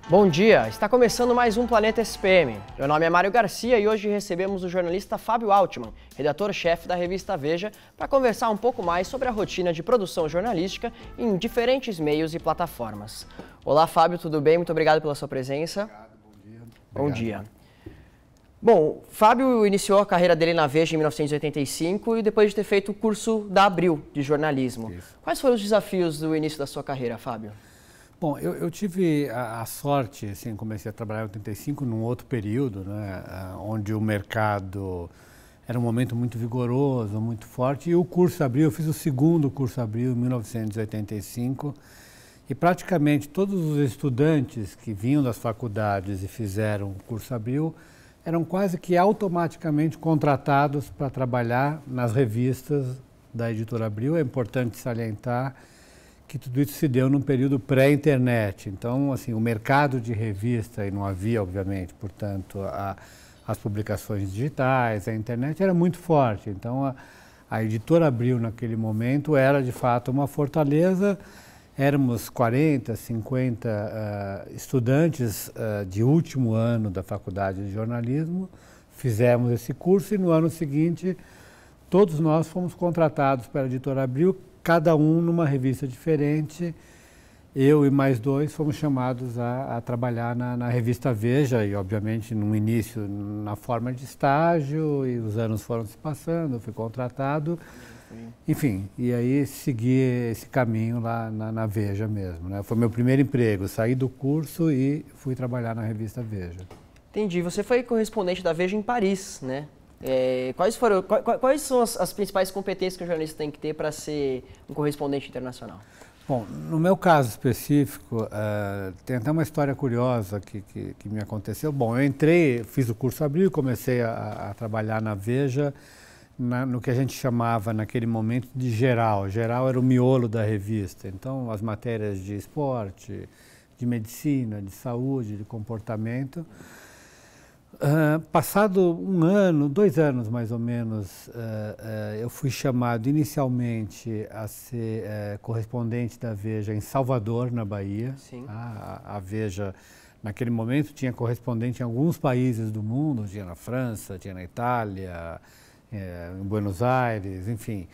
Bom dia, está começando mais um Planeta SPM. Meu nome é Mário Garcia e hoje recebemos o jornalista Fábio Altman, redator-chefe da revista Veja, para conversar um pouco mais sobre a rotina de produção jornalística em diferentes meios e plataformas. Olá Fábio, tudo bem? Muito obrigado pela sua presença. Obrigado, bom dia. Bom dia. Bom, Fábio iniciou a carreira dele na Veja em 1985 e depois de ter feito o curso da Abril de jornalismo. Isso. Quais foram os desafios do início da sua carreira, Fábio? Bom, eu tive a sorte, assim, comecei a trabalhar em 85 num outro período, né, onde o mercado era um momento muito vigoroso, muito forte, e o curso Abril, eu fiz o segundo curso Abril em 1985, e praticamente todos os estudantes que vinham das faculdades e fizeram o curso Abril eram quase que automaticamente contratados para trabalhar nas revistas da editora Abril. É importante salientar que tudo isso se deu num período pré-internet. Então, assim, o mercado de revista, e não havia, obviamente, portanto, as publicações digitais, a internet era muito forte. Então, a editora Abril, naquele momento, era, de fato, uma fortaleza. Éramos 40, 50 estudantes de último ano da faculdade de jornalismo, fizemos esse curso e, no ano seguinte, todos nós fomos contratados pela editora Abril, cada um numa revista diferente. Eu e mais dois fomos chamados a trabalhar na revista Veja e, obviamente, no início na forma de estágio, e os anos foram se passando, eu fui contratado. Enfim, e aí segui esse caminho lá na Veja mesmo, né? Foi meu primeiro emprego, saí do curso e fui trabalhar na revista Veja. Entendi. Você foi correspondente da Veja em Paris, né? Quais são as principais competências que o jornalista tem que ter para ser um correspondente internacional? Bom, no meu caso específico, tem até uma história curiosa que me aconteceu. Bom, eu entrei, fiz o curso Abril e comecei a trabalhar na Veja, no que a gente chamava naquele momento de geral. Geral era o miolo da revista. Então, as matérias de esporte, de medicina, de saúde, de comportamento. Passado um ano, 2 anos mais ou menos, eu fui chamado inicialmente a ser correspondente da Veja em Salvador, na Bahia. Sim. A Veja, naquele momento, tinha correspondente em alguns países do mundo, tinha na França, tinha na Itália, em Buenos Aires, enfim,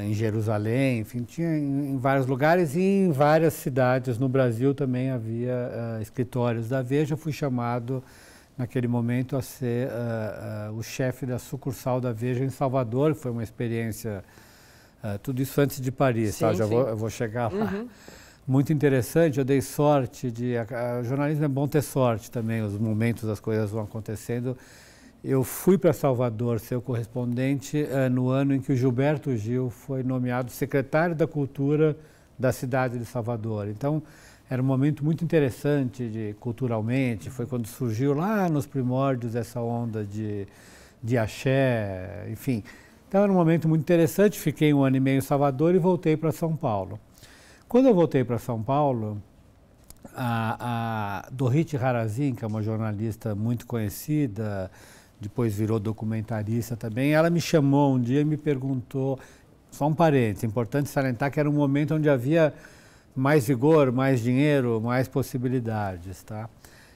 em Jerusalém, enfim, tinha em vários lugares, e em várias cidades no Brasil também havia escritórios da Veja. Fui chamado naquele momento a ser o chefe da sucursal da Veja em Salvador. Foi uma experiência, tudo isso antes de Paris, Sim, tá? Eu vou chegar lá. Uhum. Muito interessante, eu dei sorte o jornalismo é bom ter sorte também, os momentos, as coisas vão acontecendo. Eu fui para Salvador ser o correspondente no ano em que o Gilberto Gil foi nomeado secretário da Cultura da cidade de Salvador. Então, era um momento muito interessante culturalmente, foi quando surgiu lá nos primórdios essa onda de axé, enfim. Então era um momento muito interessante, fiquei 1 ano e meio em Salvador e voltei para São Paulo. Quando eu voltei para São Paulo, a Dorit Harazin, que é uma jornalista muito conhecida, depois virou documentarista também, ela me chamou um dia e me perguntou, só um parênteses, importante salientar que era um momento onde havia mais vigor, mais dinheiro, mais possibilidades, tá?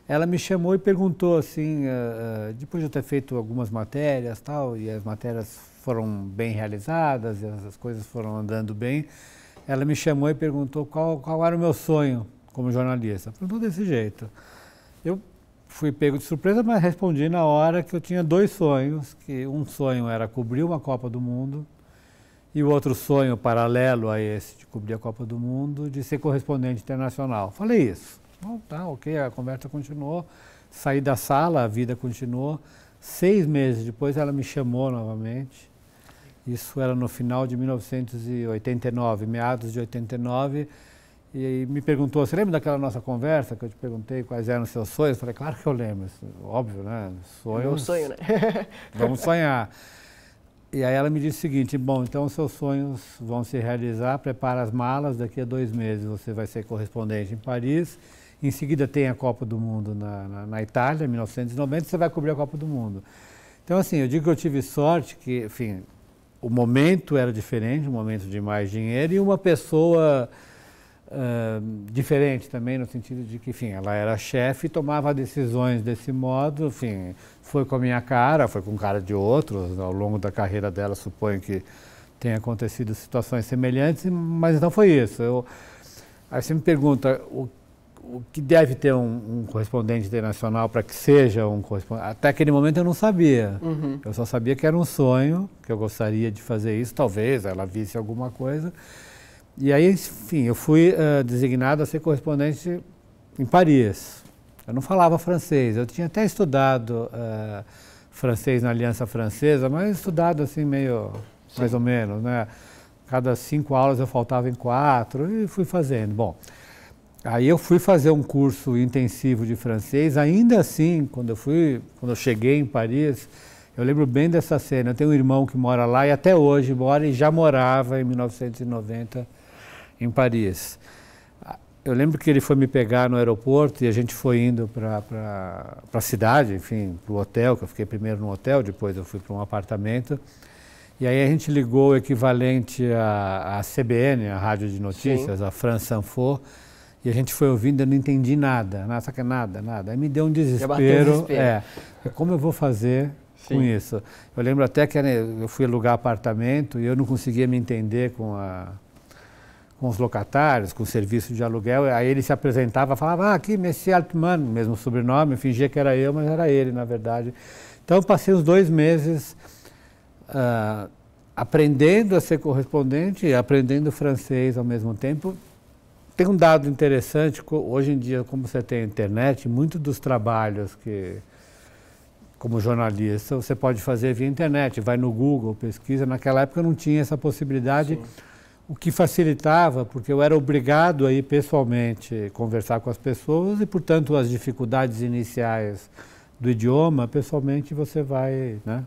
Ela me chamou e perguntou assim, depois de eu ter feito algumas matérias, tal, e as matérias foram bem realizadas, e as coisas foram andando bem, ela me chamou e perguntou qual era o meu sonho como jornalista. Perguntou desse jeito. Eu fui pego de surpresa, mas respondi na hora que eu tinha 2 sonhos, que um sonho era cobrir uma Copa do Mundo, e o outro sonho, paralelo a esse, de cobrir a Copa do Mundo, de ser correspondente internacional. Falei isso. Bom, tá, ok, a conversa continuou. Saí da sala, a vida continuou. 6 meses depois, ela me chamou novamente. Isso era no final de 1989, meados de 89. E me perguntou, você lembra daquela nossa conversa que eu te perguntei quais eram os seus sonhos? Falei, claro que eu lembro. Óbvio, né? Sonhos. É um sonho, né? Vamos sonhar. E aí ela me disse o seguinte, bom, então os seus sonhos vão se realizar, prepara as malas, daqui a 2 meses você vai ser correspondente em Paris, em seguida tem a Copa do Mundo na Itália, em 1990, você vai cobrir a Copa do Mundo. Então, assim, eu digo que eu tive sorte que, enfim, o momento era diferente, um momento de mais dinheiro, e uma pessoa diferente também, no sentido de que, enfim, ela era chefe e tomava decisões desse modo, enfim, foi com a minha cara, foi com cara de outros, ao longo da carreira dela, suponho que tenha acontecido situações semelhantes, mas então foi isso. Aí você me pergunta, o que deve ter um correspondente internacional para que seja um correspondente? Até aquele momento eu não sabia. Eu só sabia que era um sonho, que eu gostaria de fazer isso, talvez ela visse alguma coisa. E aí, enfim, eu fui designado a ser correspondente em Paris. Eu não falava francês, eu tinha até estudado francês na Aliança Francesa, mas estudado assim meio, mais ou menos, né? Cada 5 aulas eu faltava em 4 e fui fazendo. Bom, aí eu fui fazer um curso intensivo de francês, ainda assim, quando eu cheguei em Paris, eu lembro bem dessa cena. Eu tenho um irmão que mora lá e até hoje mora e já morava em 1990 em Paris. Eu lembro que ele foi me pegar no aeroporto e a gente foi indo para a cidade, enfim, para o hotel, que eu fiquei primeiro no hotel, depois eu fui para um apartamento. E aí a gente ligou o equivalente à CBN, a Rádio de Notícias, a France Info, e a gente foi ouvindo, eu não entendi nada, nada. Aí me deu um desespero. Como eu vou fazer com isso? Eu lembro até que eu fui alugar apartamento e eu não conseguia me entender com os locatários, com o serviço de aluguel. Aí ele se apresentava, falava, aqui, Monsieur Altman, mesmo sobrenome, eu fingia que era eu, mas era ele, na verdade. Então eu passei uns 2 meses aprendendo a ser correspondente e aprendendo francês ao mesmo tempo. Tem um dado interessante, hoje em dia, como você tem a internet, muitos dos trabalhos que, como jornalista, você pode fazer via internet, vai no Google, pesquisa. Naquela época não tinha essa possibilidade, o que facilitava, porque eu era obrigado a ir pessoalmente conversar com as pessoas e, portanto, as dificuldades iniciais do idioma, pessoalmente você vai, né,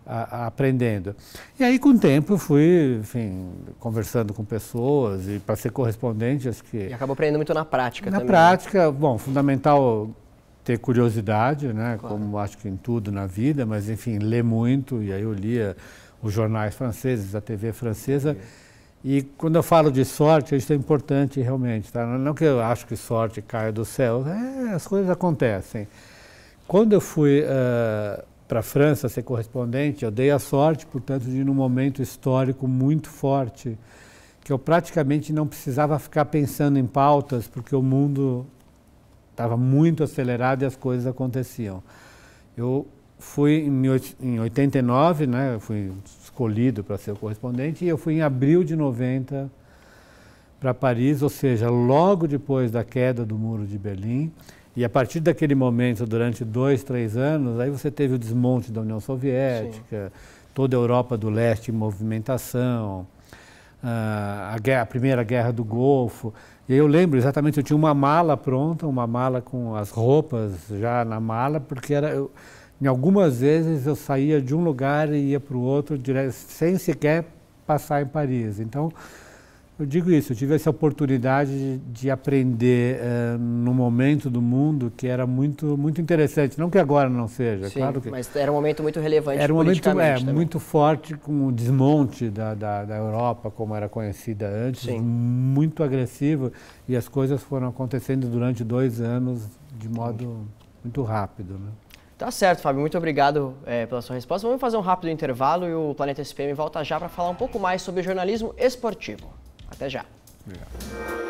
aprendendo. E aí, com o tempo, eu fui, enfim, conversando com pessoas e para ser correspondente, acho que... E acabou aprendendo muito na prática também. Na prática, bom, fundamental ter curiosidade, né, como acho que em tudo na vida, mas, enfim, ler muito, e aí eu lia os jornais franceses, a TV francesa. E quando eu falo de sorte, isso é importante realmente, tá? Não que eu acho que sorte caia do céu, as coisas acontecem. Quando eu fui para a França ser correspondente, eu dei a sorte, portanto, de ir num momento histórico muito forte, que eu praticamente não precisava ficar pensando em pautas, porque o mundo estava muito acelerado e as coisas aconteciam. Eu fui em 89, né, eu fui escolhido para ser o correspondente, e eu fui em abril de 90 para Paris, ou seja, logo depois da queda do Muro de Berlim. E a partir daquele momento, durante 2, 3 anos, aí você teve o desmonte da União Soviética, toda a Europa do Leste em movimentação, a Primeira Guerra do Golfo. E aí eu lembro exatamente, eu tinha uma mala pronta, uma mala com as roupas já na mala, porque em algumas vezes eu saía de um lugar e ia para o outro, sem sequer passar em Paris. Então, eu digo isso, eu tive essa oportunidade de aprender num momento do mundo que era muito, muito interessante. Não que agora não seja, sim, claro que... mas era um momento muito relevante era um momento politicamente muito forte, com o desmonte da Europa, como era conhecida antes, muito agressivo, e as coisas foram acontecendo durante 2 anos de modo muito rápido, né? Tá certo, Fábio. Muito obrigado pela sua resposta. Vamos fazer um rápido intervalo e o Planeta SPM volta já para falar um pouco mais sobre jornalismo esportivo. Até já. Obrigado.